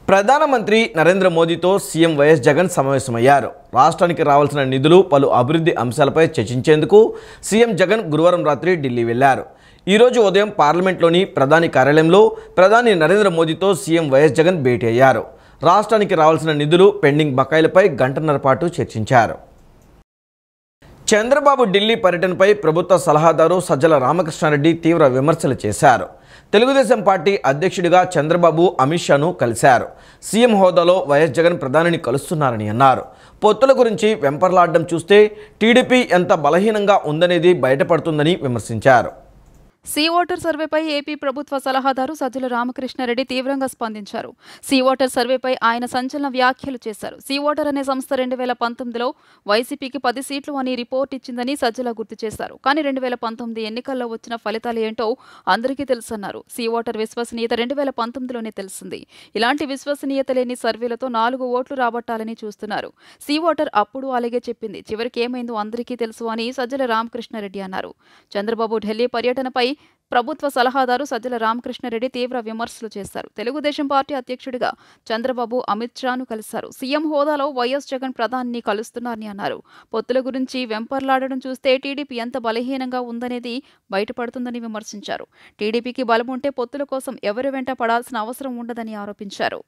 ప్రధానమంత్రి నరేంద్ర మోదీతో CM YS Jagan సమావేశమయ్యారు. రాష్ట్రానికి రావాల్సిన నిధులు, పలు అభివృద్ధి అంశాలపై చర్చించేందుకు సీఎం జగన్ గురువారం రాత్రి ఢిల్లీ వెళ్లారు. ఈ రోజు ఉదయం పార్లమెంట్లోని ప్రధాని కార్యాలయంలో ప్రధాని నరేంద్ర మోదీతో సీఎం వైఎస్ జగన్ భేటీ అయ్యారు. రాష్ట్రానికి రావాల్సిన నిధులు, పెండింగ్ బకాయిలపై గంటన్నర పాటు చర్చించారు. చంద్రబాబు ఢిల్లీ పర్యటనపై ప్రభుత్వ సలహాదారు సజ్జల రామకృష్ణారెడ్డి తీవ్ర విమర్శలు చేశారు. తెలుగుదేశం పార్టీ అధ్యక్షుడిగా చంద్రబాబు అమిత్ షాను కలిశారు. సీఎం హోదాలో వైఎస్ జగన్ ప్రధానిని కలుస్తున్నారని అన్నారు. పొత్తుల గురించి వెంపర్లాడడం చూస్తే టీడీపీ ఎంత బలహీనంగా ఉందనేది బయటపడుతుందని విమర్శించారు. సీ వాటర్ సర్వేపై ఏపీ ప్రభుత్వ సలహాదారు సజ్జల రామకృష్ణారెడ్డి తీవ్రంగా స్పందించారు. సీ వాటర్ సర్వేపై ఆయన సంచలన వ్యాఖ్యలు చేశారు. సీ వాటర్ అనే సంస్థ 2019లో వైసీపీకి 10 సీట్లు అని రిపోర్ట్ ఇచ్చిందని సజ్జల గుర్తు చేశారు. కానీ 2019 ఎన్నికల్లో వచ్చిన ఫలితాలు ఏంటో అందరికీ తెలుసన్నారు. సీ వాటర్ విశ్వసనీయత 2019లోనే తెలిసింది. ఇలాంటి విశ్వసనీయత లేని సర్వేలతో 4 ఓట్లు రాబట్టాలని చూస్తున్నారు. సీ వాటర్ అప్పుడు అలాగే చెప్పింది. చివరికి ఏమైందో అందరికీ తెలుసు అని సజ్జల రామకృష్ణారెడ్డి అన్నారు. చంద్రబాబు ఢిల్లీ పర్యటనపై ప్రభుత్వ సలహాదారు సజ్జల రామకృష్ణారెడ్డి తీవ్ర విమర్శలు చేశారు. తెలుగుదేశం పార్టీ అధ్యక్షుడిగా చంద్రబాబు అమిత్ షాను కలిశారు. సీఎం హోదాలో వైఎస్ జగన్ ప్రధానిని కలుస్తున్నారని అన్నారు. పొత్తుల గురించి వెంపర్లాడడం చూస్తే టీడీపీ ఎంత బలహీనంగా ఉందనేది బయటపడుతుందని విమర్శించారు. టీడీపీకి బలం ఉంటే పొత్తుల కోసం ఎవరి వెంట పడాల్సిన అవసరం ఉండదని ఆరోపించారు.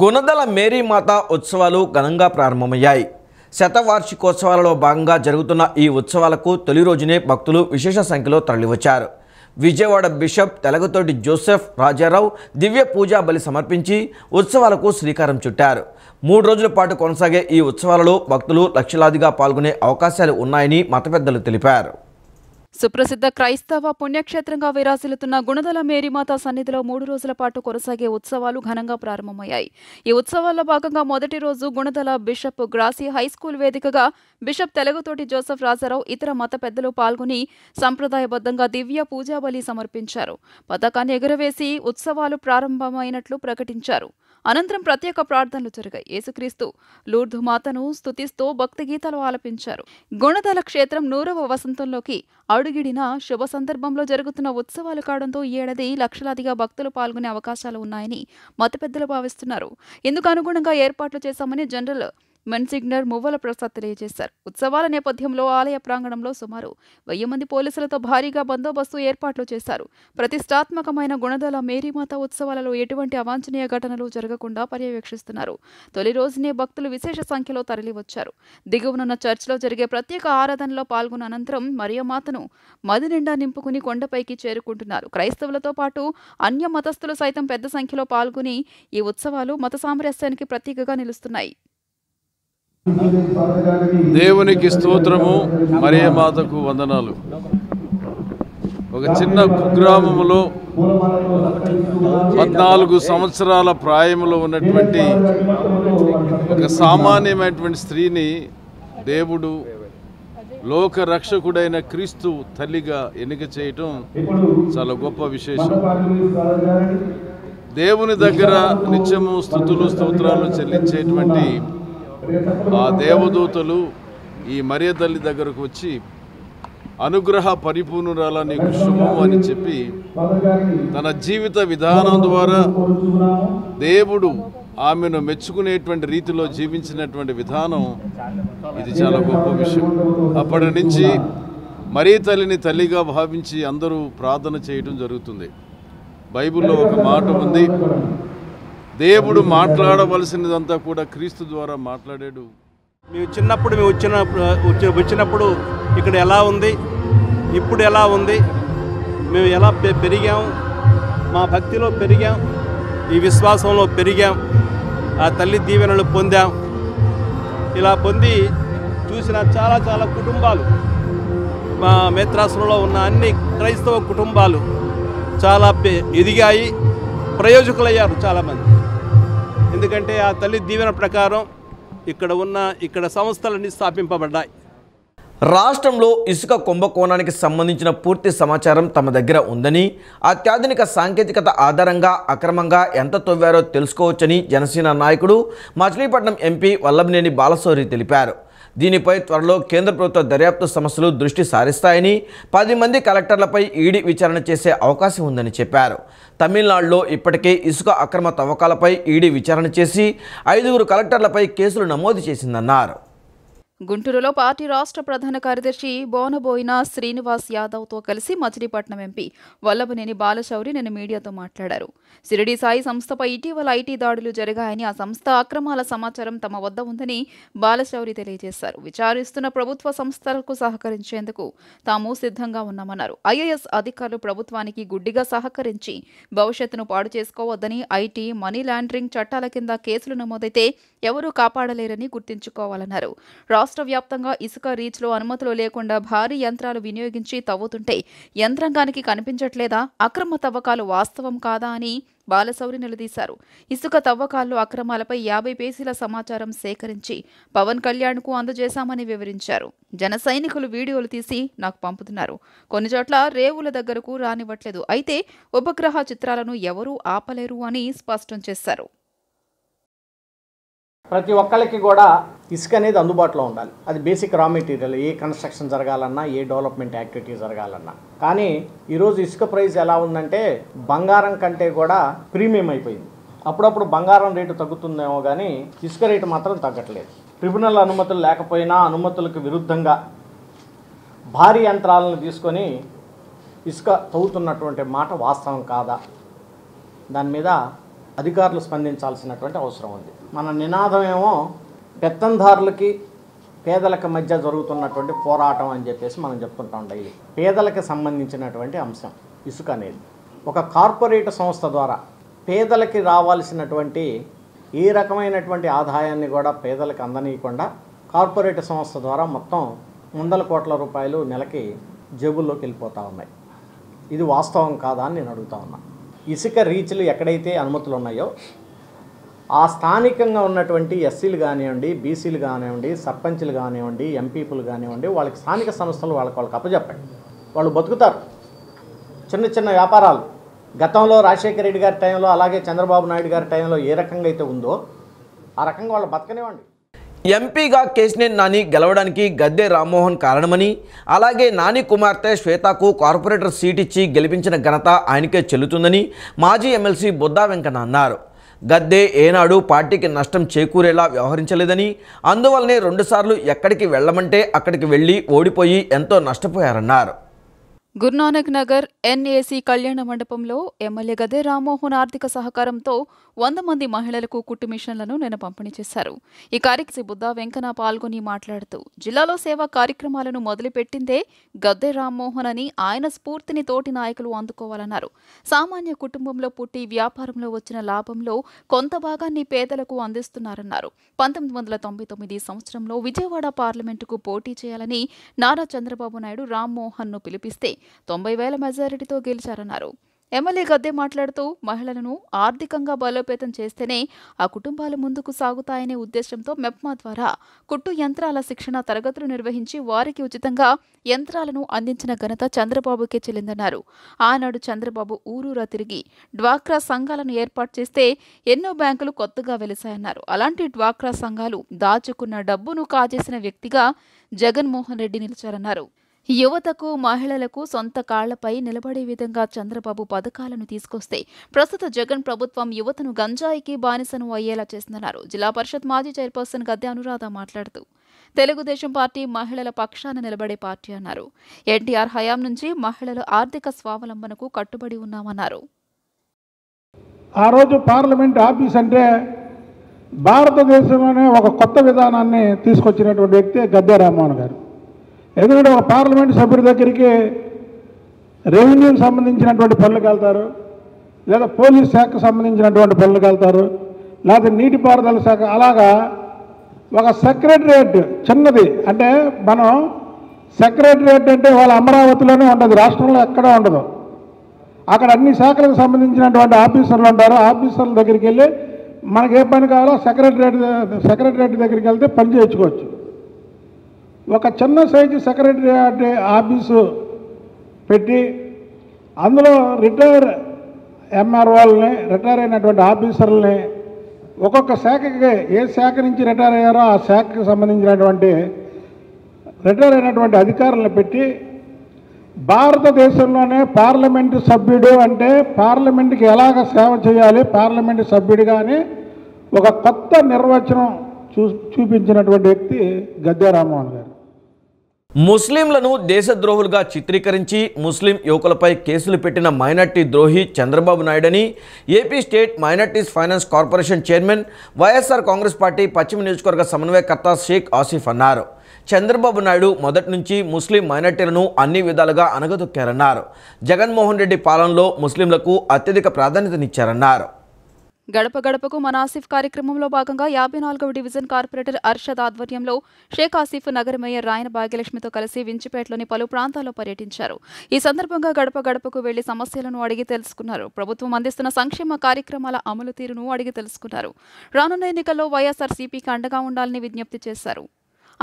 గుణదల మేరీమాత ఉత్సవాలు ఘనంగా ప్రారంభమయ్యాయి. శతవార్షికోత్సవాలలో భాగంగా జరుగుతున్న ఈ ఉత్సవాలకు తొలి రోజునే భక్తులు విశేష సంఖ్యలో తరలివచ్చారు. విజయవాడ బిషప్ తెలగతోటి జోసెఫ్ రాజారావు దివ్య పూజా బలి సమర్పించి ఉత్సవాలకు శ్రీకారం చుట్టారు. 3 రోజుల పాటు కొనసాగే ఈ ఉత్సవాలలో భక్తులు లక్షలాదిగా పాల్గొనే అవకాశాలు ఉన్నాయని మత పెద్దలు తెలిపారు. సుప్రసిద్ధ క్రైస్తవ పుణ్యక్షేత్రంగా విరాజిల్లుతున్న గుణదల మేరీమాత సన్నిధిలో 3 రోజుల పాటు కొనసాగే ఉత్సవాలు ఘనంగా ప్రారంభమయ్యాయి. ఈ ఉత్సవాల్లో భాగంగా మొదటి రోజు గుణదల బిషప్ గ్రాసీ హైస్కూల్ వేదికగా బిషప్ తెలగతోటి జోసెఫ్ రాజారావు ఇతర మత పెద్దలు పాల్గొని సంప్రదాయబద్ధంగా దివ్య పూజా బలి సమర్పించారు. పతాకాన్ని ఎగురవేసి ఉత్సవాలు ప్రారంభమైనట్లు ప్రకటించారు. అనంతరం ప్రత్యేక ప్రార్థనలు జరిగాయి. యేసుక్రీస్తు లూర్దు మాతను స్తుతిస్తూ భక్తి గీతాలు ఆలపించారు. గుణదల క్షేత్రం 100వ వసంతంలోకి అడుగిడిన శుభ సందర్భంలో జరుగుతున్న ఉత్సవాలు కావడంతో ఈ ఏడాది లక్షలాదిగా భక్తులు పాల్గొనే అవకాశాలు ఉన్నాయని మత పెద్దలు భావిస్తున్నారు. ఇందుకు అనుగుణంగా ఏర్పాట్లు చేశామని జనరల్ మెన్సిగ్నర్ మువ్వల ప్రసాద్ తెలియజేశారు. ఉత్సవాల నేపథ్యంలో ఆలయ ప్రాంగణంలో సుమారు 1000 మంది పోలీసులతో భారీగా బందోబస్తు ఏర్పాట్లు చేశారు. ప్రతిష్టాత్మకమైన గుణదల మేరీమాత ఉత్సవాలలో ఎటువంటి అవాంఛనీయ ఘటనలు జరగకుండా పర్యవేక్షిస్తున్నారు. తొలి రోజునే భక్తులు విశేష సంఖ్యలో తరలివచ్చారు. దిగువనున్న చర్చిలో జరిగే ప్రత్యేక ఆరాధనలో పాల్గొన్న అనంతరం మరియమాతను మది నిండా నింపుకుని కొండపైకి చేరుకుంటున్నారు. క్రైస్తవులతో పాటు అన్య మతస్థులు సైతం పెద్ద సంఖ్యలో పాల్గొని ఈ ఉత్సవాలు మత సామరస్యానికి ప్రతీకగా నిలుస్తున్నాయి. దేవునికి స్తోత్రము, మరియమాతకు వందనాలు. ఒక చిన్న కుగ్రామంలో 14 సంవత్సరాల ప్రాయంలో ఉన్నటువంటి ఒక సామాన్యమైనటువంటి స్త్రీని దేవుడు లోక రక్షకుడైన క్రీస్తు తల్లిగా ఎన్నిక చేయటం చాలా గొప్ప విశేషం. దేవుని దగ్గర నిత్యము స్తుతులు స్తోత్రాలు చెల్లించేటువంటి ఆ దేవదూతలు ఈ మరియ తల్లి దగ్గరకు వచ్చి అనుగ్రహ పరిపూర్ణురాల నీకు శుభము అని చెప్పి తన జీవిత విధానం ద్వారా దేవుడు ఆమెను మెచ్చుకునేటువంటి రీతిలో జీవించినటువంటి విధానం ఇది చాలా గొప్ప విషయం. అప్పటి నుంచి మరియ తల్లిని తల్లిగా భావించి అందరూ ప్రార్థన చేయడం జరుగుతుంది. బైబిల్లో ఒక మాట ఉంది, దేవుడు మాట్లాడవలసినదంతా కూడా క్రీస్తు ద్వారా మాట్లాడాడు. మేము వచ్చినప్పుడు ఇక్కడ ఎలా ఉంది, ఇప్పుడు ఎలా ఉంది, మేము ఎలా పెరిగాం, మా భక్తిలో పెరిగాం, ఈ విశ్వాసంలో పెరిగాం, ఆ తల్లి దీవెనలు పొందాం. ఇలా పొంది చూసిన చాలా కుటుంబాలు, మా మేత్రాసులలో ఉన్న అన్ని క్రైస్తవ కుటుంబాలు చాలా ఎదిగాయి, ప్రయోజకులయ్యారు చాలామంది. ఎందుకంటే ఆ తల్లి దీవెన ప్రకారం ఇక్కడ సంస్థలన్నీ స్థాపింపబడ్డాయి. రాష్ట్రంలో ఇసుక కుంభకోణానికి సంబంధించిన పూర్తి సమాచారం తమ దగ్గర ఉందని, అత్యాధునిక సాంకేతికత ఆధారంగా అక్రమంగా ఎంత తవ్వారో తెలుసుకోవచ్చని జనసేన నాయకుడు మచిలీపట్నం ఎంపీ వల్లభనేని బాలశౌరి తెలిపారు. దీనిపై త్వరలో కేంద్ర ప్రభుత్వ దర్యాప్తు సంస్థలు దృష్టి సారిస్తాయని 10 మంది కలెక్టర్లపై ఈడీ విచారణ చేసే అవకాశం ఉందని చెప్పారు. తమిళనాడులో ఇప్పటికే ఇసుక అక్రమ తవ్వకాలపై ఈడీ విచారణ చేసి 5 కలెక్టర్లపై కేసులు నమోదు చేసిందన్నారు. గుంటూరులో పార్టీ రాష్ట్ర ప్రధాన కార్యదర్శి బోనబోయిన శ్రీనివాస్ యాదవ్తో కలిసి మచిలీపట్నం ఎంపీ వల్లభనేని బాలశౌరి నిన్న మీడియాతో మాట్లాడారు. షిరిడి సాయి సంస్థపై ఇటీవల ఐటీ దాడులు జరిగాయని, ఆ సంస్థ అక్రమాల సమాచారం తమ వద్ద ఉందని బాలశౌరి తెలియజేశారు. విచారిస్తున్న ప్రభుత్వ సంస్థలకు సహకరించేందుకు తాము సిద్ధంగా ఉన్నామన్నారు. ఐఏఎస్ అధికారులు ప్రభుత్వానికి గుడ్డిగా సహకరించి భవిష్యత్తును పాడు చేసుకోవద్దని, ఐటీ మనీ లాండరింగ్ చట్టాల కింద కేసులు నమోదైతే ఎవరూ కాపాడలేరని గుర్తుంచుకోవాలన్నారు. రాష్ట్ర వ్యాప్తంగా ఇసుక రీచ్లో అనుమతులు లేకుండా భారీ యంత్రాలు వినియోగించి తవ్వుతుంటే యంత్రాంగానికి కనిపించట్లేదా? అక్రమ తవ్వకాలు వాస్తవం కాదా అని బాలశౌరి నిలదీశారు. ఇసుక తవ్వకాల్లో అక్రమాలపై 50 పేజీల సమాచారం సేకరించి పవన్ కళ్యాణ్కు అందజేశామని వివరించారు. జన సైనికులు వీడియోలు తీసి నాకు పంపుతున్నారు. కొన్ని చోట్ల రేవుల దగ్గరకు రానివ్వట్లేదు. అయితే ఉపగ్రహ చిత్రాలను ఎవరూ ఆపలేరు అని స్పష్టం చేశారు. ప్రతి ఒక్కరికి కూడా ఇసుక అనేది అందుబాటులో ఉండాలి. అది బేసిక్ రా మెటీరియల్. ఏ కన్స్ట్రక్షన్ జరగాలన్నా, ఏ డెవలప్మెంట్ యాక్టివిటీ జరగాలన్నా. కానీ ఈరోజు ఇసుక ప్రైస్ ఎలా ఉందంటే బంగారం కంటే కూడా ప్రీమియం అయిపోయింది. అప్పుడప్పుడు బంగారం రేటు తగ్గుతుందేమో కానీ ఇసుక రేటు మాత్రం తగ్గట్లేదు. ట్రిబ్యునల్ అనుమతులు లేకపోయినా అనుమతులకు విరుద్ధంగా భారీ యంత్రాలను తీసుకొని ఇసుక తవ్వుతున్నటువంటి మాట వాస్తవం కాదా? దాని మీద అధికారులు స్పందించాల్సినటువంటి అవసరం ఉంది. మన నినాదం ఏమో పెత్తందారులకి పేదలకు మధ్య జరుగుతున్నటువంటి పోరాటం అని చెప్పేసి మనం చెప్తుంటాం డైలీ. పేదలకు సంబంధించినటువంటి అంశం ఇసుక అనేది. ఒక కార్పొరేట్ సంస్థ ద్వారా పేదలకి రావాల్సినటువంటి ఏ రకమైనటువంటి ఆదాయాన్ని కూడా పేదలకు అందనీయకుండా కార్పొరేట్ సంస్థ ద్వారా మొత్తం 100 కోట్ల రూపాయలు నెలకి జేబుల్లోకి వెళ్ళిపోతూ ఉన్నాయి. ఇది వాస్తవం కాదా అని నేను అడుగుతా ఉన్నా. ఇసుక రీచ్లు ఎక్కడైతే అనుమతులు ఉన్నాయో ఆ స్థానికంగా ఉన్నటువంటి ఎస్సీలు కానివ్వండి, బీసీలు కానివ్వండి, సర్పంచ్లు కానివ్వండి, ఎంపీపులు కానివ్వండి, వాళ్ళకి స్థానిక సంస్థలు వాళ్ళకి అప్పచెప్పండి. వాళ్ళు బతుకుతారు. చిన్న చిన్న వ్యాపారాలు గతంలో రాజశేఖర రెడ్డి గారి టైంలో, అలాగే చంద్రబాబు నాయుడు గారి టైంలో ఏ రకంగా అయితే ఉందో ఆ రకంగా వాళ్ళు బతకనివ్వండి. ఎంపీగా కేశినేని నాని గెలవడానికి గద్దె రామ్మోహన్ కారణమని, అలాగే నాని కుమార్తె శ్వేతకు కార్పొరేటర్ సీట్ ఇచ్చి గెలిపించిన ఘనత ఆయనకే చెల్లుతుందని మాజీ ఎమ్మెల్సీ బొద్దా వెంకన్న అన్నారు. గద్దె ఏనాడు పార్టీకి నష్టం చేకూరేలా వ్యవహరించలేదని, అందువల్లనే 2 సార్లు ఎక్కడికి వెళ్ళమంటే అక్కడికి వెళ్ళి ఓడిపోయి ఎంతో నష్టపోయారన్నారు. గురునానక్ నగర్ ఎన్ఏసీ కళ్యాణ మండపంలో ఎమ్మెల్యే గద్దె రామ్మోహన్ ఆర్థిక సహకారంతో 100 మంది మహిళలకు కుట్టు మిషన్లను నిన్న పంపిణీ చేశారు. ఈ కార్యక్రమం బుద్దా వెంకన్న పాల్గొని మాట్లాడుతూ జిల్లాలో సేవా కార్యక్రమాలను మొదలుపెట్టిందే గద్దె రామ్మోహన్ అని, ఆయన స్ఫూర్తిని తోటి నాయకులు అందుకోవాలన్నారు. సామాన్య కుటుంబంలో పుట్టి వ్యాపారంలో వచ్చిన లాభంలో కొంత భాగాన్ని పేదలకు అందిస్తున్నారన్నారు. 1999 సంవత్సరంలో విజయవాడ పార్లమెంటుకు పోటీ చేయాలని నారా చంద్రబాబు నాయుడు రామ్మోహన్ను పిలిపిస్తే 90,000 మెజారిటీతో గెలిచారన్నారు. ఎమ్మెల్యే గద్దె మాట్లాడుతూ మహిళలను ఆర్థికంగా బలోపేతం చేస్తేనే ఆ కుటుంబాలు ముందుకు సాగుతాయనే ఉద్దేశంతో మెప్మా ద్వారా కుట్టు యంత్రాల శిక్షణ తరగతులు నిర్వహించి వారికి ఉచితంగా యంత్రాలను అందించిన ఘనత చంద్రబాబుకే చెల్లిందన్నారు. ఆనాడు చంద్రబాబు ఊరూరా తిరిగి డ్వాక్రా సంఘాలను ఏర్పాటు చేస్తే ఎన్నో బ్యాంకులు కొత్తగా వెలిశాయన్నారు. అలాంటి డ్వాక్రా సంఘాలు దాచుకున్న డబ్బును కాజేసిన వ్యక్తిగా జగన్మోహన్ రెడ్డి నిలిచారన్నారు. యువతకు, మహిళలకు సొంత కాళ్లపై నిలబడే విధంగా చంద్రబాబు పథకాలను తీసుకొస్తే ప్రస్తుత జగన్ ప్రభుత్వం యువతను గంజాయికి బానిసను అయ్యేలా చేస్తుందన్నారు. జిల్లా పరిషత్ మాజీ చైర్పర్సన్ గద్దె అనురాధ మాట్లాడుతూ తెలుగుదేశం పార్టీ మహిళల పక్షాన నిలబడే పార్టీ అన్నారు. ఎన్టీఆర్ హయాం నుంచి మహిళల ఆర్థిక స్వావలంబనకు కట్టుబడి ఉన్నామన్నారు. ఆ రోజు పార్లమెంట్ ఆఫీస్ అంటే భారతదేశంలోనే ఒక కొత్త విధానాన్ని తీసుకొచ్చినటువంటి వ్యక్తి గద్దె రామ్మోహన్ గారు. ఎందుకంటే ఒక పార్లమెంట్ సభ్యుడి దగ్గరికి రెవెన్యూకి సంబంధించినటువంటి పనులకు వెళ్తారు, లేదా పోలీస్ శాఖకు సంబంధించినటువంటి పనులకు వెళ్తారు, లేదా నీటిపారుదల శాఖ, అలాగా ఒక సెక్రటరియట్ చిన్నది. అంటే మనం సెక్రటరియట్ అంటే వాళ్ళ అమరావతిలోనే ఉంటుంది, రాష్ట్రంలో ఎక్కడా ఉండదు. అక్కడ అన్ని శాఖలకు సంబంధించినటువంటి ఆఫీసర్లు ఉంటారు. ఆఫీసర్ల దగ్గరికి వెళ్ళి మనకి ఏ పని కావాలో సెక్రటరియట్ దగ్గరికి వెళ్తే పని చేయించుకోవచ్చు. ఒక చిన్న సైజు సెక్రటరియట్ ఆఫీసు పెట్టి అందులో రిటైర్ ఎంఆర్ఓల్ని, రిటైర్ అయినటువంటి ఆఫీసర్లని ఒక్కొక్క శాఖకి ఏ శాఖ నుంచి రిటైర్ అయ్యారో ఆ శాఖకి సంబంధించినటువంటి రిటైర్ అయినటువంటి అధికారులను పెట్టి భారతదేశంలోనే పార్లమెంటు సభ్యుడు అంటే పార్లమెంటుకి ఎలాగ సేవ చేయాలి పార్లమెంటు సభ్యుడిగానే ఒక కొత్త నిర్వచనం చూపించినటువంటి వ్యక్తి గద్దె రామ్మోహన్ గారు. ముస్లింలను దేశద్రోహులుగా చిత్రీకరించి ముస్లిం యువకులపై కేసులు పెట్టిన మైనార్టీ ద్రోహి చంద్రబాబు నాయుడని AP state minorities finance corporation chairman YSR Congress party పశ్చిమ నియోజకవర్గ సమన్వయకర్త షేక్ ఆసిఫ్ అన్నారు. చంద్రబాబు నాయుడు మొదటి నుంచి ముస్లిం మైనార్టీలను అన్ని విధాలుగా అణగదొక్కారన్నారు. జగన్మోహన్ రెడ్డి పాలనలో ముస్లింలకు అత్యధిక ప్రాధాన్యతనిచ్చారన్నారు. గడప గడపకు మన ఆసిఫ్ కార్యక్రమంలో భాగంగా 54వ డివిజన్ కార్పొరేటర్ అర్షద్ ఆధ్వర్యంలో షేక్ ఆసిఫ్ నగర మేయర్ రాయన భాగ్యలక్ష్మితో కలిసి వించిపేటలోని పలు ప్రాంతాల్లో పర్యటించారు. ఈ సందర్భంగా గడప గడపకు వెళ్లి సమస్యలను అడిగి తెలుసుకున్నారు. ప్రభుత్వం అందిస్తున్న సంక్షేమ కార్యక్రమాల అమలు తీరును అడిగి తెలుసుకున్నారు. రానున్న ఎన్నికల్లో వైఎస్ఆర్సీపీకి అండగా ఉండాలని విజ్ఞప్తి చేశారు.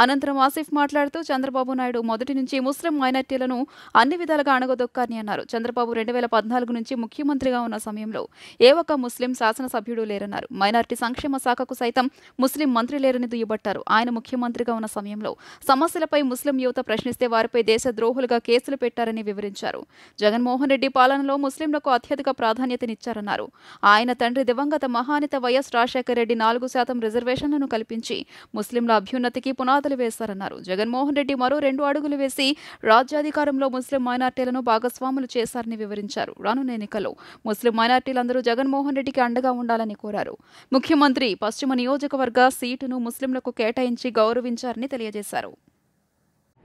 అనంతరం ఆసిఫ్ మాట్లాడుతూ చంద్రబాబు నాయుడు మొదటి నుంచి ముస్లిం మైనార్టీలను అన్ని విధాలుగా అణగదొక్కారని అన్నారు. చంద్రబాబు 2014 నుంచి ముఖ్యమంత్రిగా ఉన్న సమయంలో ఏ ఒక్క ముస్లిం శాసనసభ్యుడు లేరన్నారు. మైనార్టీ సంక్షేమ శాఖకు సైతం ముస్లిం మంత్రి లేరని దుయ్యబట్టారు. ఆయన ముఖ్యమంత్రిగా ఉన్న సమయంలో సమస్యలపై ముస్లిం యువత ప్రశ్నిస్తే వారిపై దేశద్రోహులుగా కేసులు పెట్టారని వివరించారు. జగన్మోహన్ రెడ్డి పాలనలో ముస్లింలకు అత్యధిక ప్రాధాన్యతనిచ్చారన్నారు. ఆయన తండ్రి దివంగత మహానేత వైఎస్ రాజశేఖర రెడ్డి 4% రిజర్వేషన్లను కల్పించి ముస్లింల అభ్యున్నతికి పునాదులు వేశారన్నారు. జగన్మోహన్ రెడ్డి మరో 2 అడుగులు వేసి రాజ్యాధికారంలో ముస్లిం మైనార్టీలను భాగస్వాములు చేశారని వివరించారు. రానున్న ఎన్నికల్లో ముస్లిం మైనార్టీలందరూ జగన్మోహన్ రెడ్డికి అండగా ఉండాలని కోరారు. ముఖ్యమంత్రి పశ్చిమ నియోజకవర్గ సీటును ముస్లింలకు కేటాయించి గౌరవించారని తెలియజేశారు.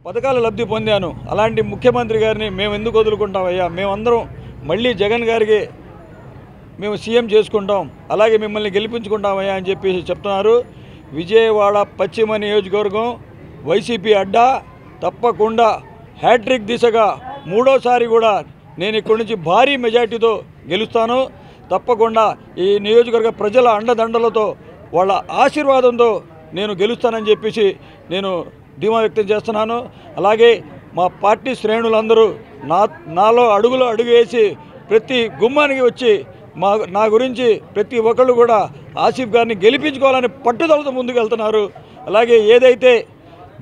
పథకాలు లబ్ధి పొందాను, అలాంటి ముఖ్యమంత్రి గారిని మేము ఎందుకు వదులుకుంటామయ్యా, మేమందరం మళ్ళీ జగన్ గారికి మేము సీఎం చేసుకుంటాం, అలాగే మిమ్మల్ని గెలిపించుకుంటామయ్యా అని చెప్పేసి చెప్తున్నారు. విజయవాడ పశ్చిమ నియోజకవర్గం వైసీపీ అడ్డా తప్పకుండా హ్యాట్రిక్ దిశగా 3వసారి కూడా నేను ఇక్కడి నుంచి భారీ మెజార్టీతో గెలుస్తాను. తప్పకుండా ఈ నియోజకవర్గ ప్రజల అండదండలతో వాళ్ళ ఆశీర్వాదంతో నేను గెలుస్తానని చెప్పేసి నేను ధీమా వ్యక్తం చేస్తున్నాను. అలాగే మా పార్టీ శ్రేణులందరూ నాలో అడుగు వేసి ప్రతి గుమ్మానికి వచ్చి నా గురించి ప్రతి ఒక్కళ్ళు కూడా ఆసిఫ్ గారిని గెలిపించుకోవాలని పట్టుదలతో ముందుకు వెళ్తున్నారు. అలాగే ఏదైతే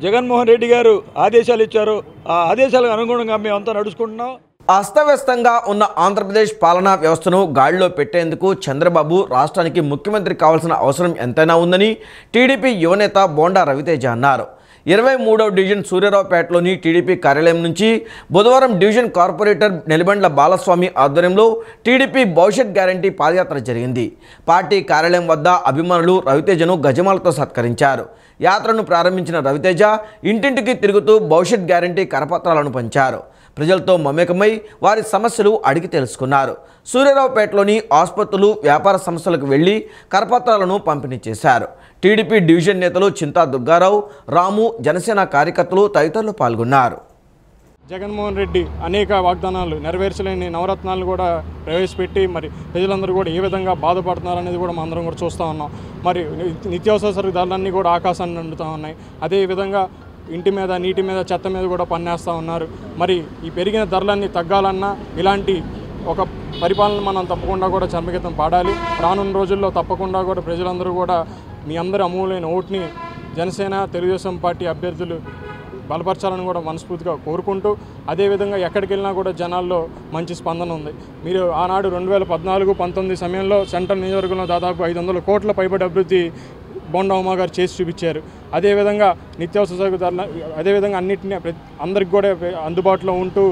జగన్మోహన్ రెడ్డి గారు ఆదేశాలు ఇచ్చారో ఆ ఆదేశాలకు అనుగుణంగా మేమంతా నడుచుకుంటున్నాం. అస్తవ్యస్తంగా ఉన్న ఆంధ్రప్రదేశ్ పాలనా వ్యవస్థను గాడిలో పెట్టేందుకు చంద్రబాబు రాష్ట్రానికి ముఖ్యమంత్రి కావాల్సిన అవసరం ఎంతైనా ఉందని టీడీపీ యువనేత బోండా రవితేజ అన్నారు. 23వ డివిజన్ సూర్యారావుపేటలోని టీడీపీ కార్యాలయం నుంచి బుధవారం డివిజన్ కార్పొరేటర్ నెలిబండ్ల బాలస్వామి ఆధ్వర్యంలో టీడీపీ భవిష్యత్ గ్యారంటీ పాదయాత్ర జరిగింది. పార్టీ కార్యాలయం వద్ద అభిమానులు రవితేజను గజమాలతో సత్కరించారు. యాత్రను ప్రారంభించిన రవితేజ ఇంటింటికి తిరుగుతూ భవిష్యత్ గ్యారంటీ కరపత్రాలను పంచారు. ప్రజలతో మమేకమై వారి సమస్యలు అడిగి తెలుసుకున్నారు. సూర్యారావుపేటలోని ఆసుపత్రులు, వ్యాపార సంస్థలకు వెళ్లి కరపత్రాలను పంపిణీ చేశారు. టీడీపీ డివిజన్ నేతలు చింతా దుర్గారావు, రాము, జనసేన కార్యకర్తలు తదితరులు పాల్గొన్నారు. జగన్మోహన్ రెడ్డి అనేక వాగ్దానాలు నెరవేర్చలేని నవరత్నాలు కూడా ప్రవేశపెట్టి మరి ప్రజలందరూ కూడా ఏ విధంగా బాధపడుతున్నారనేది కూడా మనం అందరం కూడా చూస్తూ ఉన్నాం. మరి నిత్యావసర సరుకులన్నీ కూడా ఆకాశాన్ని అంటుతూ ఉన్నాయి. అదేవిధంగా ఇంటి మీద, నీటి మీద, చెత్త మీద కూడా పన్నేస్తూ ఉన్నారు. మరి ఈ పెరిగిన ధరలన్నీ తగ్గాలన్నా ఇలాంటి ఒక పరిపాలన మనం తప్పకుండా కూడా చర్మగీతం పాడాలి. రానున్న రోజుల్లో తప్పకుండా కూడా ప్రజలందరూ కూడా మీ అందరి అమూల్యమైన ఓటుని జనసేన, తెలుగుదేశం పార్టీ అభ్యర్థులు బలపరచాలని కూడా మనస్ఫూర్తిగా కోరుకుంటూ, అదేవిధంగా ఎక్కడికి వెళ్ళినా కూడా జనాల్లో మంచి స్పందన ఉంది. మీరు ఆనాడు 2014-19 సమయంలో సెంట్రల్ నియోజకవర్గంలో దాదాపు 500 కోట్ల పైబడి అభివృద్ధి బోండా ఉమా గారు చేసి చూపించారు. అదేవిధంగా నిత్యావసర సరుకు ధరల, అదేవిధంగా అన్నింటినీ అందరికి కూడా అందుబాటులో ఉంటూ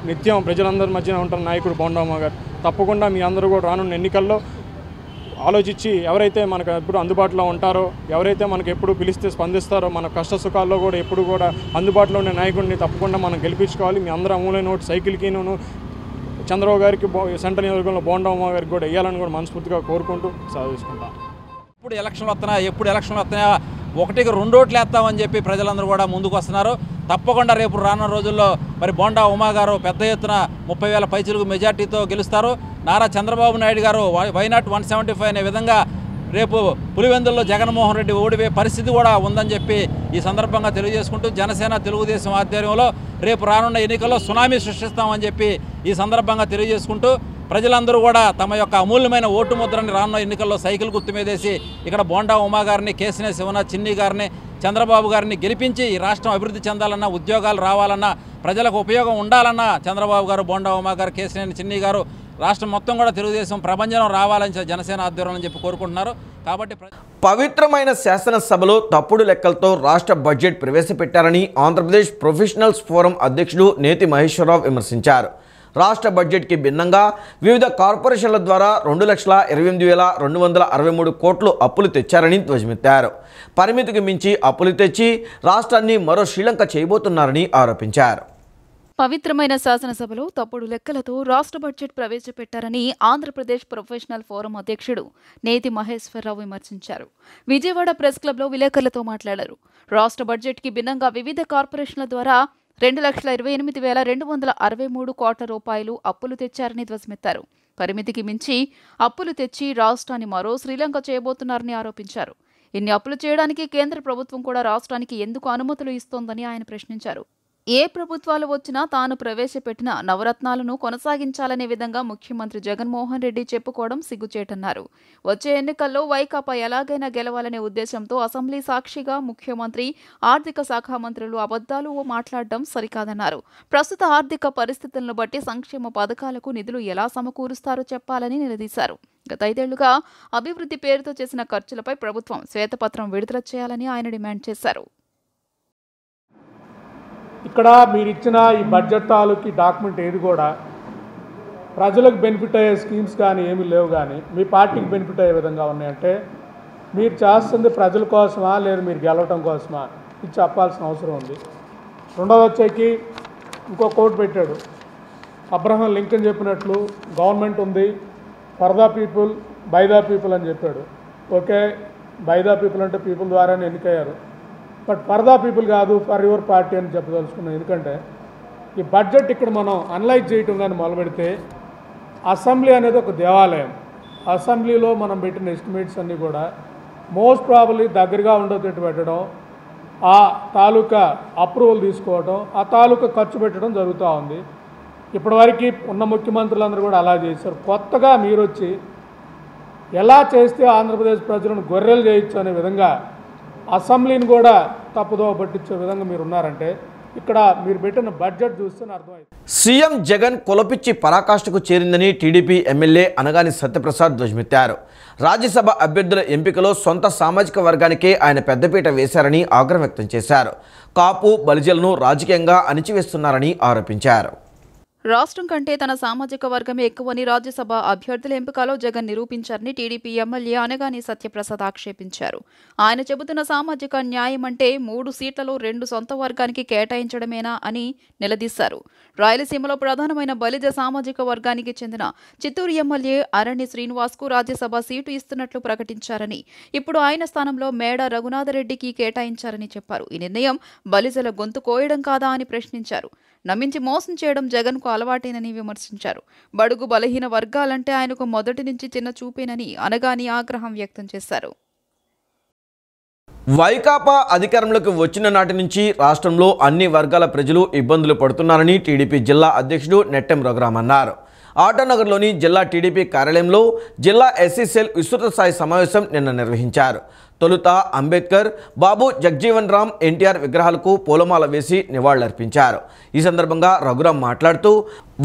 నిత్యం ప్రజలందరి మధ్యన ఉంటున్న నాయకుడు బోండా ఉమా గారు. తప్పకుండా మీ అందరూ కూడా రానున్న ఎన్నికల్లో ఆలోచించి ఎవరైతే మనకు ఎప్పుడు అందుబాటులో ఉంటారో, ఎవరైతే మనకు ఎప్పుడు పిలిస్తే స్పందిస్తారో, మన కష్ట సుఖాల్లో కూడా ఎప్పుడు కూడా అందుబాటులో ఉండే నాయకుడిని తప్పకుండా మనం గెలిపించుకోవాలి. మీ అందరూ అమూలైన ఓటు సైకిల్కిను చంద్రబాబు గారికి, సెంట్రల్ నియోజకవర్గంలో బోండా ఉమా గారికి కూడా వేయాలని కూడా మనస్ఫూర్తిగా కోరుకుంటూ సాధించుకుంటాం. ఎప్పుడు ఎలక్షన్లు వస్తున్నాయా 1కి 2 ఓట్లు వేస్తామని చెప్పి ప్రజలందరూ కూడా ముందుకు వస్తున్నారు. తప్పకుండా రేపు రానున్న రోజుల్లో మరి బోండా ఉమా గారు పెద్ద ఎత్తున 30,000 పైచిలుకు మెజార్టీతో గెలుస్తారు. నారా చంద్రబాబు నాయుడు గారు వైనాట్ 175 అనే విధంగా రేపు పులివెందుల్లో జగన్మోహన్ రెడ్డి ఓడిపోయే పరిస్థితి కూడా ఉందని చెప్పి ఈ సందర్భంగా తెలియజేసుకుంటూ, జనసేన, తెలుగుదేశం ఆధ్వర్యంలో రేపు రానున్న ఎన్నికల్లో సునామీ సృష్టిస్తామని చెప్పి ఈ సందర్భంగా తెలియజేసుకుంటూ, ప్రజలందరూ కూడా తమ యొక్క అమూల్యమైన ఓటు ముద్రని రానున్న ఎన్నికల్లో సైకిల్ గుర్తు మీదేసి ఇక్కడ బోండా ఉమా గారిని, కేసినేని శివనాథ్ చిన్ని గారిని, చంద్రబాబు గారిని గెలిపించి ఈ రాష్ట్రం అభివృద్ధి చెందాలన్నా, ఉద్యోగాలు రావాలన్నా, ప్రజలకు ఉపయోగం ఉండాలన్నా చంద్రబాబు గారు, బోండా ఉమా గారు, కేసినేని చిన్ని గారు రాష్ట్రం మొత్తం కూడా తెలుగుదేశం ప్రభంజనం రావాలని జనసేన ఆధ్వర్యంలో చెప్పి కోరుకుంటున్నారు. కాబట్టి పవిత్రమైన శాసనసభలో తప్పుడు లెక్కలతో రాష్ట్ర బడ్జెట్ ప్రవేశపెట్టారని ఆంధ్రప్రదేశ్ ప్రొఫెషనల్స్ ఫోరం అధ్యక్షుడు నేతి మహేశ్వరరావు విమర్శించారు. రాష్ట్ర బడ్జెట్కి భిన్నంగా వివిధ కార్పొరేషన్ల ద్వారా 2,28,263 కోట్లు అప్పులు తెచ్చారని ధ్వజమెత్తారు. పరిమితికి మించి అప్పులు తెచ్చి రాష్ట్రాన్ని మరో శ్రీలంక చేయబోతున్నారని ఆరోపించారు. పవిత్రమైన శాసనసభలో తప్పుడు లెక్కలతో రాష్ట్ర బడ్జెట్ ప్రవేశపెట్టారని ఆంధ్రప్రదేశ్ ప్రొఫెషనల్ ఫోరం అధ్యక్షుడు నేతి మహేశ్వరరావు విమర్శించారు. విజయవాడ ప్రెస్ క్లబ్లో విలేకరులతో మాట్లాడారు. రాష్ట్ర బడ్జెట్కి భిన్నంగా వివిధ కార్పొరేషన్ల ద్వారా 2,28,263 కోట్ల రూపాయలు అప్పులు తెచ్చారని ధ్వజమెత్తారు. పరిమితికి మించి అప్పులు తెచ్చి రాష్ట్రాన్ని మరో శ్రీలంక చేయబోతున్నారని ఆరోపించారు. ఇన్ని అప్పులు చేయడానికి కేంద్ర ప్రభుత్వం కూడా రాష్ట్రానికి ఎందుకు అనుమతులు ఇస్తోందని ఆయన ప్రశ్నించారు. ఏ ప్రభుత్వాలు వచ్చినా తాను ప్రవేశపెట్టిన నవరత్నాలను కొనసాగించాలనే విధంగా ముఖ్యమంత్రి జగన్మోహన్ రెడ్డి చెప్పుకోవడం సిగ్గుచేటన్నారు. వచ్చే ఎన్నికల్లో వైకాపా ఎలాగైనా గెలవాలనే ఉద్దేశంతో అసెంబ్లీ సాక్షిగా ముఖ్యమంత్రి, ఆర్థిక శాఖ మంత్రులు అబద్దాలు మాట్లాడడం సరికాదన్నారు. ప్రస్తుత ఆర్థిక పరిస్థితులను బట్టి సంక్షేమ పథకాలకు నిధులు ఎలా సమకూరుస్తారో చెప్పాలని నిలదీశారు. గత 5 ఏళ్లుగా అభివృద్ధి పేరుతో చేసిన ఖర్చులపై ప్రభుత్వం శ్వేతపత్రం విడుదల చేయాలని ఆయన డిమాండ్ చేశారు. ఇక్కడ మీరు ఇచ్చిన ఈ బడ్జెట్ తాలూకి డాక్యుమెంట్ ఏది కూడా ప్రజలకు బెనిఫిట్ అయ్యే స్కీమ్స్ కానీ ఏమీ లేవు, కానీ మీ పార్టీకి బెనిఫిట్ అయ్యే విధంగా ఉన్నాయంటే మీరు చేస్తుంది ప్రజల కోసమా లేదా మీరు గెలవటం కోసమా ఇది చెప్పాల్సిన అవసరం ఉంది. రెండోది వచ్చేకి ఇంకో కోట్ పెట్టాడు. అబ్రహం లింకన్ చెప్పినట్లు గవర్నమెంట్ ఉంది, for the people, by the people అని చెప్పాడు. ఓకే, బై ద పీపుల్ అంటే పీపుల్ ద్వారానే ఎన్నికయ్యారు, బట్ ఫర్ ద పీపుల్ కాదు, ఫర్ యువర్ పార్టీ అని చెప్పదలుచుకున్నాం. ఎందుకంటే ఈ బడ్జెట్ ఇక్కడ మనం అనలైజ్ చేయటం కానీ మొదలుపెడితే అసెంబ్లీ అనేది ఒక దేవాలయం. అసెంబ్లీలో మనం పెట్టిన ఎస్టిమేట్స్ అన్నీ కూడా మోస్ట్ ప్రాబబ్లీ దగ్గరగా ఉండేటట్టు పెట్టడం, ఆ తాలూకా అప్రూవల్ తీసుకోవడం, ఆ తాలూకా ఖర్చు పెట్టడం జరుగుతూ ఉంది. ఇప్పటివరకు ఉన్న ముఖ్యమంత్రులందరూ కూడా అలా చేశారు. కొత్తగా మీరు వచ్చి ఎలా చేస్తే ఆంధ్రప్రదేశ్ ప్రజలను గొర్రెలు చేయొచ్చు అనే విధంగా అసెంబ్లీని కూడా తప్పుదో పట్టించే విధంగా మీరు ఉన్నారంటే ఇక్కడ మీరు పెట్టిన బడ్జెట్ చూస్తే అర్థమైంది. CM Jagan కులపిచ్చి పరాకాష్ఠకు చేరిందని TDP MLA Anagani Satyaprasad ధ్వజమెత్తారు. రాజ్యసభ అభ్యర్థుల ఎంపికలో సొంత సామాజిక వర్గానికే ఆయన పెద్దపీట వేశారని ఆగ్రహం వ్యక్తం చేశారు. కాపు, బలిజలను రాజకీయంగా అణిచివేస్తున్నారని ఆరోపించారు. రాష్ట్రం కంటే తన సామాజిక వర్గమే ఎక్కువని రాజ్యసభ అభ్యర్థుల ఎంపికలో జగన్ నిరూపించారని టీడీపీ ఎమ్మెల్యే అనగాని సత్యప్రసాద్ ఆక్షేపించారు. ఆయన చెబుతున్న సామాజిక న్యాయం అంటే 3 సీట్లలో 2 సొంత వర్గానికి కేటాయించడమేనా అని నిలదీశారు. రాయలసీమలో ప్రధానమైన బలిజ సామాజిక వర్గానికి చెందిన చిత్తూరు ఎమ్మెల్యే అరణ్య శ్రీనివాస్కు రాజ్యసభ సీటు ఇస్తున్నట్లు ప్రకటించారని, ఇప్పుడు ఆయన స్థానంలో మేడ రఘునాథరెడ్డికి కేటాయించారని చెప్పారు. ఈ నిర్ణయం బలిజల గొంతు కోయడం కాదా అని ప్రశ్నించారు. నమ్మించి మోసం చేయడం జగన్కు అలవాటేనని విమర్శించారు. బడుగు బలహీన వర్గాలంటే ఆయనకు మొదటి నుంచి చిన్న చూపేనని అనగాని ఆగ్రహం వ్యక్తం చేశారు. వైకాపా అధికారంలోకి వచ్చిన నాటి నుంచి రాష్ట్రంలో అన్ని వర్గాల ప్రజలు ఇబ్బందులు పడుతున్నారని టీడీపీ జిల్లా అధ్యక్షుడు నెట్టెం రఘురామ్ అన్నారు. ఆటోనగర్లోని జిల్లా టీడీపీ కార్యాలయంలో జిల్లా ఎస్సీ సెల్ విస్తృత స్థాయి సమావేశం నిన్న నిర్వహించారు. తొలుత అంబేద్కర్, బాబు జగ్జీవన్ రామ్, ఎన్టీఆర్ విగ్రహాలకు పూలమాల వేసి నివాళులర్పించారు. ఈ సందర్భంగా రఘురామ్ మాట్లాడుతూ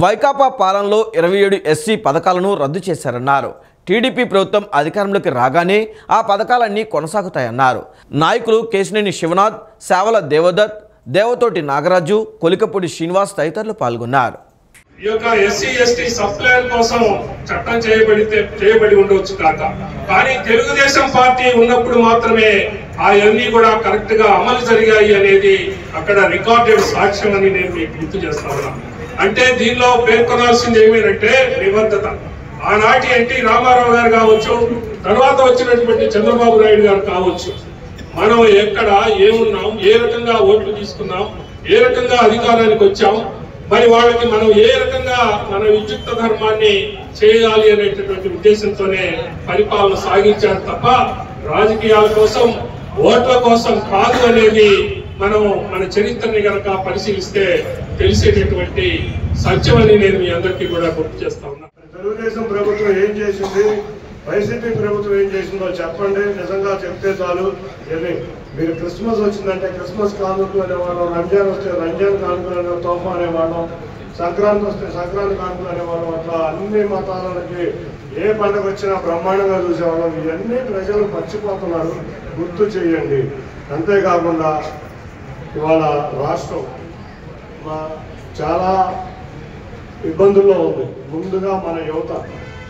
వైకాపా పాలనలో 27 ఎస్సీ పథకాలను రద్దు చేశారన్నారు. టీడీపీ ప్రభుత్వం అధికారంలోకి రాగానే ఆ పథకాలన్నీ కొనసాగుతాయన్నారు. నాయకులు కేశినేని శివనాథ్, సేవల దేవదత్, దేవతోటి నాగరాజు, కొలికపూడి శ్రీనివాస్ తదితరులు పాల్గొన్నారు. ఈ యొక్క ఎస్సీ ఎస్టీ సప్లైర్ కోసం చట్టం చేయబడి ఉండవచ్చు కాక, కానీ తెలుగుదేశం పార్టీ ఉన్నప్పుడు మాత్రమే అవన్నీ కూడా కరెక్ట్ గా అమలు జరిగాయి అనేది అక్కడ రికార్డెడ్ సాక్ష్యం అని నేను మీకు గుర్తు చేస్తా ఉన్నాను. అంటే దీనిలో పేర్కొనాల్సింది ఏమేనంటే నిబద్ధత. ఆనాటి ఎన్టీ రామారావు గారు కావచ్చు, తర్వాత వచ్చినటువంటి చంద్రబాబు నాయుడు గారు కావచ్చు, మనం ఎక్కడ ఏమున్నాం, ఏ రకంగా ఓట్లు తీసుకున్నాం, ఏ రకంగా అధికారానికి వచ్చాం, మరి వాళ్ళకి మనం ఏ రకంగా మన విద్యుక్త ధర్మాన్ని చేయాలి అనేటటువంటి ఉద్దేశంతోనే పరిపాలన సాగించారు తప్ప రాజకీయాల కోసం, ఓట్ల కోసం కాదు అనేది మనం మన చరిత్రని కనుక పరిశీలిస్తే తెలిసేటటువంటి సత్యం అని నేను మీ అందరికీ కూడా గుర్తు చేస్తా ఉన్నా. తెలుగుదేశం ప్రభుత్వం ఏం చేసింది, వైసీపీ ప్రభుత్వం ఏం చేసిందో చెప్పండి. నిజంగా చెప్తే చాలు. మీరు క్రిస్మస్ వచ్చిందంటే క్రిస్మస్ కానుకలు అనేవాళ్ళం, రంజాన్ వస్తే రంజాన్ కానుకలు అనే తోఫా అనేవాళ్ళం, సంక్రాంతి వస్తే సంక్రాంతి కానుకలు అనేవాళ్ళం. అట్లా అన్ని మతాలకి ఏ పండుగ వచ్చినా బ్రహ్మాండంగా చూసేవాళ్ళం. ఇవన్నీ ప్రజలు మర్చిపోతున్నారు, గుర్తు చేయండి. అంతేకాకుండా ఇవాళ రాష్ట్రం చాలా ఇబ్బందుల్లో ఉంది. ముందుగా మన యువత,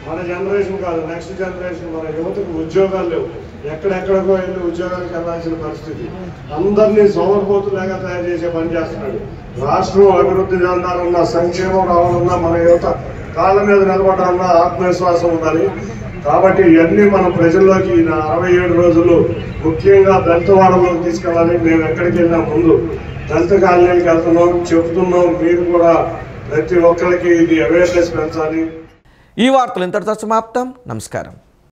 మన జనరేషన్ కాదు, నెక్స్ట్ జనరేషన్, మన యువతకు ఉద్యోగాలు లేవు. ఎక్కడెక్కడికో వెళ్ళి ఉద్యోగాలకు వెళ్ళాల్సిన పరిస్థితి. అందరినీ సోమరిపోతులాగా తయారు చేసే పని చేస్తున్నాడు. రాష్ట్రం అభివృద్ధి చెందాలన్నా, సంక్షేమం రావాలన్నా, మన యువత కాళ్ళ మీద నిలబడాలన్నా ఆత్మవిశ్వాసం ఉండాలి. కాబట్టి ఇవన్నీ మనం ప్రజల్లోకి 67 రోజులు ముఖ్యంగా దళితవాడలోకి తీసుకెళ్ళాలి. మేము ఎక్కడికి వెళ్ళినా ముందు దళిత కాలనీకి వెళ్తున్నాం, చెప్తున్నాం. మీరు కూడా ప్రతి ఒక్కరికి ఇది అవేర్నెస్ పెంచాలి. ఈ వార్తలు ఇంతటితో సమాప్తం. నమస్కారం.